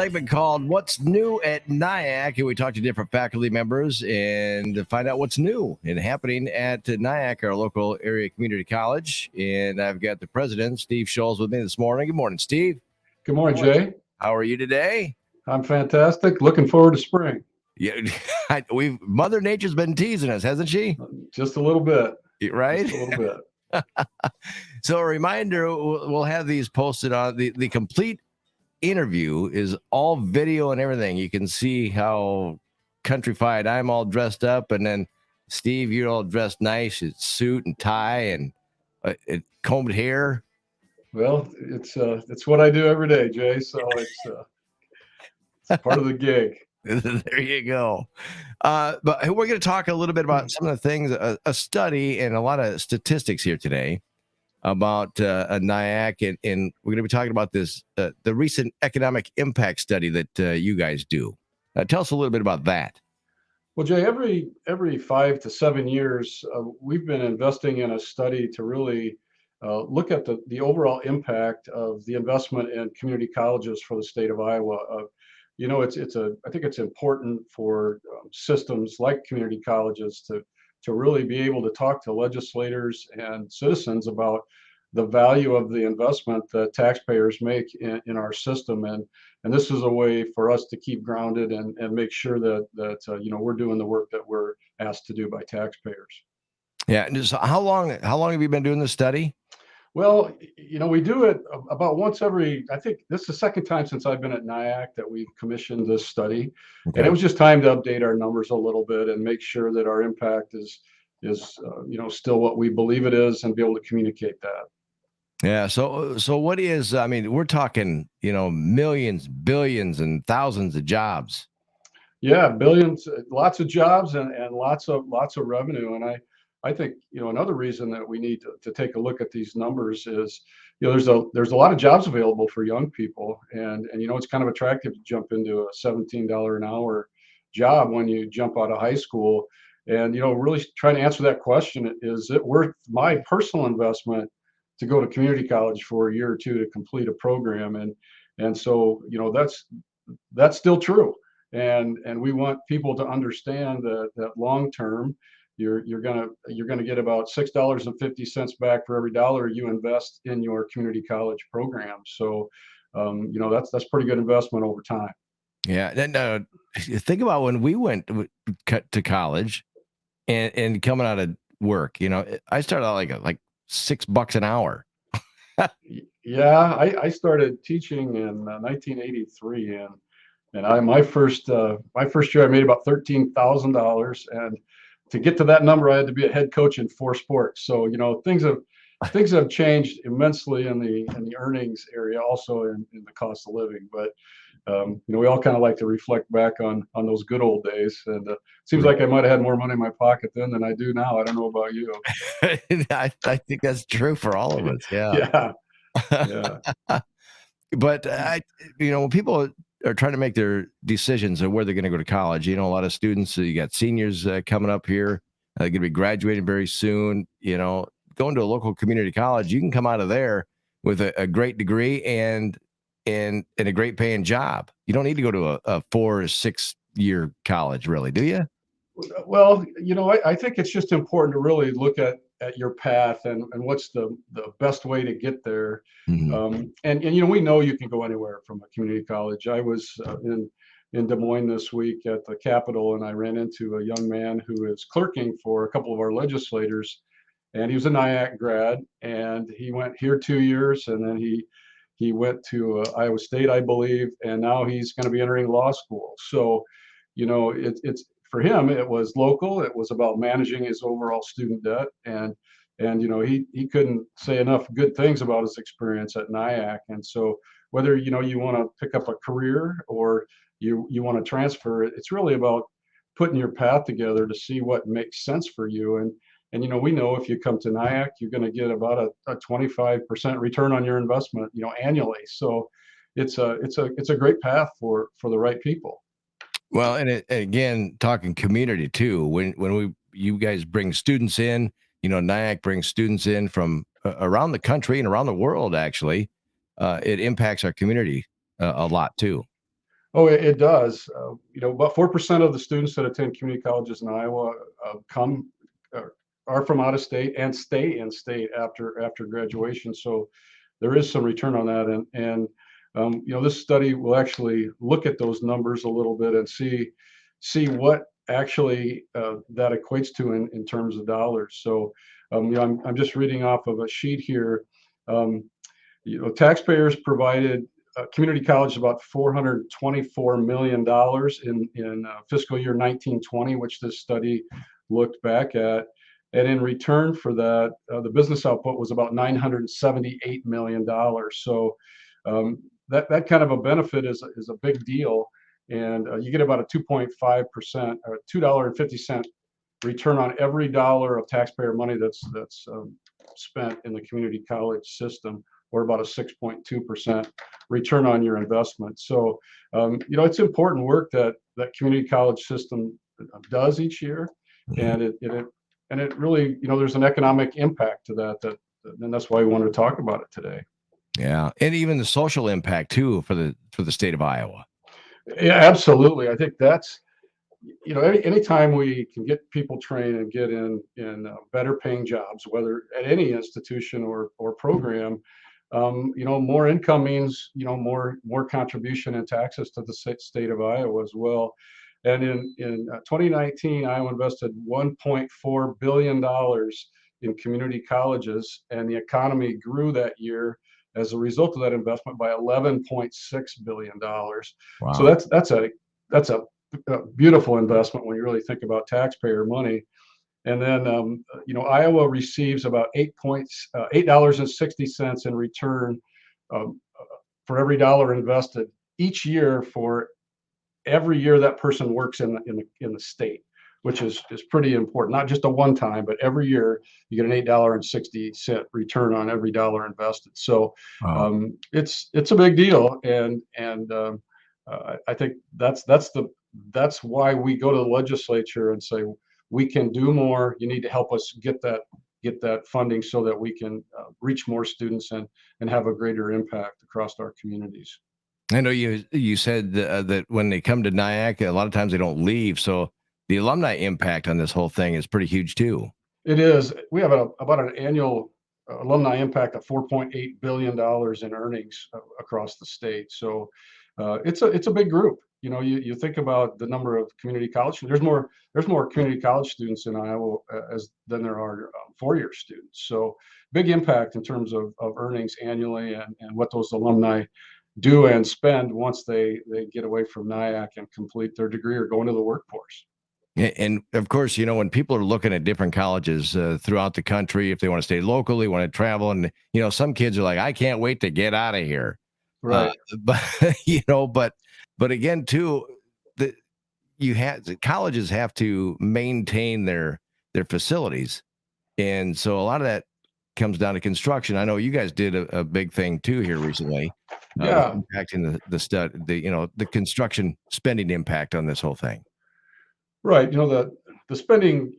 segment called What's New at NIACC, and we talk to different faculty members and to find out what's new and happening at NIACC, our local area community college. And I've got the president, Steve Schulz, with me this morning. Good morning, Steve. Good morning, Jay. How are you today? I'm fantastic. Looking forward to spring. Yeah, Mother Nature's been teasing us, hasn't she? Just a little bit. Right? Just a little bit. So a reminder, we'll have these posted on the complete interview is all video and everything. You can see how countrified I'm all dressed up, and then Steve, you're all dressed nice, it's suit and tie and combed hair. Well, it's what I do every day, Jay. So it's part of the gig. There you go. But we're going to talk a little bit about some of the things, a study and a lot of statistics here today about a NIACC, and we're going to be talking about this, the recent economic impact study that you guys do. Tell us a little bit about that. Well, Jay, every 5 to 7 years, we've been investing in a study to really look at the overall impact of the investment in community colleges for the state of Iowa. I think it's important for systems like community colleges to really be able to talk to legislators and citizens about the value of the investment that taxpayers make in our system. And this is a way for us to keep grounded and make sure that we're doing the work that we're asked to do by taxpayers. Yeah. And so how long have you been doing this study? Well, we do it about once I think this is the second time since I've been at NIACC that we've commissioned this study. Okay. And it was just time to update our numbers a little bit and make sure that our impact is still what we believe it is and be able to communicate that. Yeah. So what is, we're talking, millions, billions, and thousands of jobs. Yeah. Billions, lots of jobs and lots of revenue. And I think, another reason that we need to take a look at these numbers is, there's a lot of jobs available for young people. And it's kind of attractive to jump into a $17 an hour job when you jump out of high school. And, really trying to answer that question, is it worth my personal investment to go to community college for a year or two to complete a program? And so, that's still true. And we want people to understand that long term, you're gonna get about $6.50 back for every dollar you invest in your community college program. So, that's pretty good investment over time. Yeah. Then think about when we went to college and coming out of work. I started out like $6 an hour. Yeah, I started teaching in 1983, and my first year I made about $13,000, and to get to that number I had to be a head coach in 4 sports. So things have changed immensely in the earnings area, also in the cost of living. But we all kind of like to reflect back on those good old days, and it seems like I might have had more money in my pocket then than I do now. I don't know about you. I think that's true for all of us. Yeah. Yeah. But when people are trying to make their decisions of where they're going to go to college, a lot of students, you got seniors coming up here, they're going to be graduating very soon. Going to a local community college, you can come out of there with a great degree and a great paying job. You don't need to go to a 4 or 6 year college, really, do you? Well, I think it's just important to really look at your path and what's the best way to get there. Mm-hmm. And we know you can go anywhere from a community college. I was in Des Moines this week at the Capitol, and I ran into a young man who is clerking for a couple of our legislators, and he was a NIACC grad, and he went here 2 years, and then he went to Iowa State, I believe, and now he's going to be entering law school. So, it's for him, it was local. It was about managing his overall student debt, and he couldn't say enough good things about his experience at NIACC. And so, whether you want to pick up a career or you want to transfer, it's really about putting your path together to see what makes sense for you. And we know if you come to NIACC, you're going to get about a 25% return on your investment, annually. So it's a great path for the right people. Well, and again, talking community too, when you guys bring students in, NIACC brings students in from around the country and around the world, actually, it impacts our community a lot too. Oh, it does. About 4% of the students that attend community colleges in Iowa come uh, are from out of state and stay in state after graduation. So there is some return on that, and this study will actually look at those numbers a little bit and see what actually that equates to in terms of dollars. So I'm just reading off of a sheet here. Um, taxpayers provided community college about $424 million in fiscal year 1920, which this study looked back at. And in return for that, the business output was about $978 million. So that kind of a benefit is a big deal. And you get about a 2.5% or $2.50 return on every dollar of taxpayer money that's spent in the community college system, or about a 6.2% return on your investment. So, it's important work that community college system does each year, and it really, there's an economic impact to that, and that's why we wanted to talk about it today. Yeah, and even the social impact too for the state of Iowa. Yeah, absolutely. I think that's, anytime we can get people trained and get in better paying jobs, whether at any institution or program, more income means more contribution and taxes to the state of Iowa as well. And in 2019, Iowa invested $1.4 billion in community colleges, and the economy grew that year as a result of that investment by $11.6 billion. So Wow. that's a beautiful investment when you really think about taxpayer money. And then, Iowa receives about $8.60 in return for every dollar invested each year for every year that person works in the state, which is pretty important. Not just a one time, but every year you get an $8.60 return on every dollar invested. So Wow. it's a big deal, and I think that's why we go to the legislature and say we can do more. You need to help us get that funding so that we can reach more students and have a greater impact across our communities. I know you said that when they come to NIACC, a lot of times they don't leave. So the alumni impact on this whole thing is pretty huge too. It is. We have about an annual alumni impact of $4.8 billion in earnings across the state. So it's a big group. You think about the number of community college. There's more community college students in Iowa than there are four-year students. So big impact in terms of earnings annually, and what those alumni do and spend once they get away from NIACC and complete their degree or go into the workforce. And of course, when people are looking at different colleges throughout the country, if they want to stay local, they want to travel, and some kids are like, I can't wait to get out of here. Uh, Right. but but again, too, the colleges have to maintain their facilities, and so a lot of that comes down to construction. I know you guys did a big thing too here recently, with Yeah. impacting the construction spending impact on this whole thing. Right. The spending,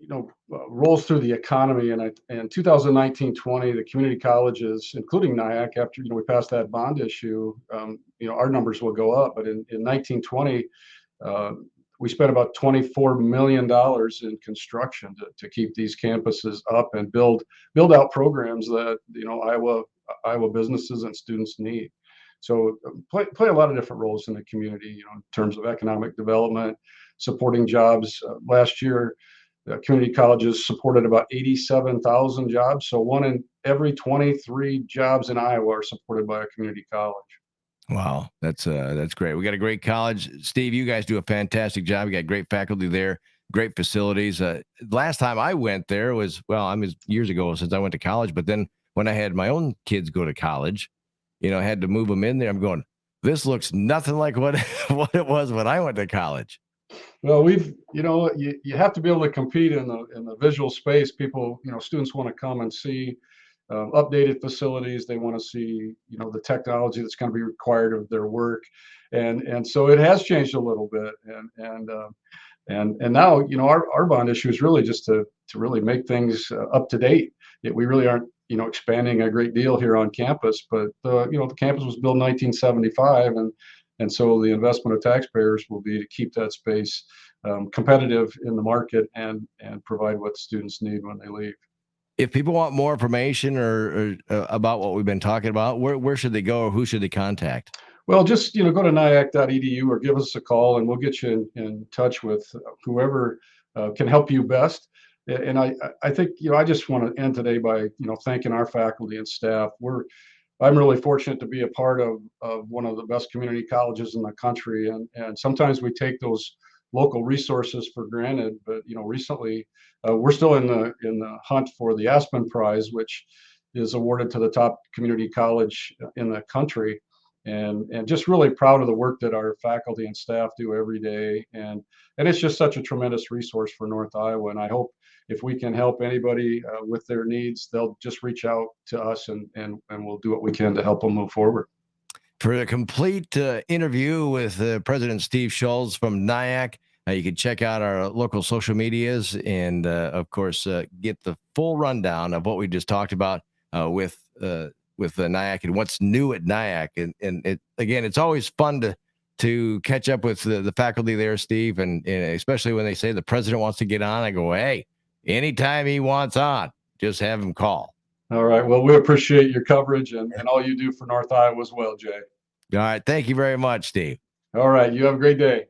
rolls through the economy, and in 2019-20, the community colleges, including NIACC, after we passed that bond issue, our numbers will go up. But in 1920, uh, we spent about $24 million in construction to keep these campuses up and build out programs that Iowa businesses and students need. So play a lot of different roles in the community, in terms of economic development, supporting jobs. Last year, community colleges supported about 87,000 jobs. So one in every 23 jobs in Iowa are supported by a community college. Wow, that's great. We got a great college, Steve. You guys do a fantastic job. You got great faculty there, great facilities. Last time I went there was years ago since I went to college. But then when I had my own kids go to college, I had to move them in there. I'm going, this looks nothing like what what it was when I went to college. Well, you have to be able to compete in the visual space. People, students want to come and see updated facilities. They want to see, the technology that's going to be required of their work, and so it has changed a little bit. And now, our bond issue is really just to really make things up to date. We really aren't, expanding a great deal here on campus, but the campus was built in 1975, And so the investment of taxpayers will be to keep that space competitive in the market and provide what students need when they leave. If people want more information or about what we've been talking about, where should they go or who should they contact? Well, just go to niac.edu or give us a call, and we'll get you in touch with whoever can help you best. And I think I just want to end today by thanking our faculty and staff. I'm really fortunate to be a part of one of the best community colleges in the country, and sometimes we take those local resources for granted. But recently, we're still in the hunt for the Aspen Prize, which is awarded to the top community college in the country, and just really proud of the work that our faculty and staff do every day. And it's just such a tremendous resource for North Iowa. And I hope if we can help anybody with their needs, they'll just reach out to us, and we'll do what we can to help them move forward. For a complete interview with President Steve Schulz from NIACC, you can check out our local social medias and, of course, get the full rundown of what we just talked about with NIACC and what's new at NIACC. And again, it's always fun to catch up with the faculty there, Steve, and especially when they say the president wants to get on. I go, hey, anytime he wants on, just have him call. All right. Well, we appreciate your coverage and all you do for North Iowa as well, Jay. All right. Thank you very much, Steve. All right. You have a great day.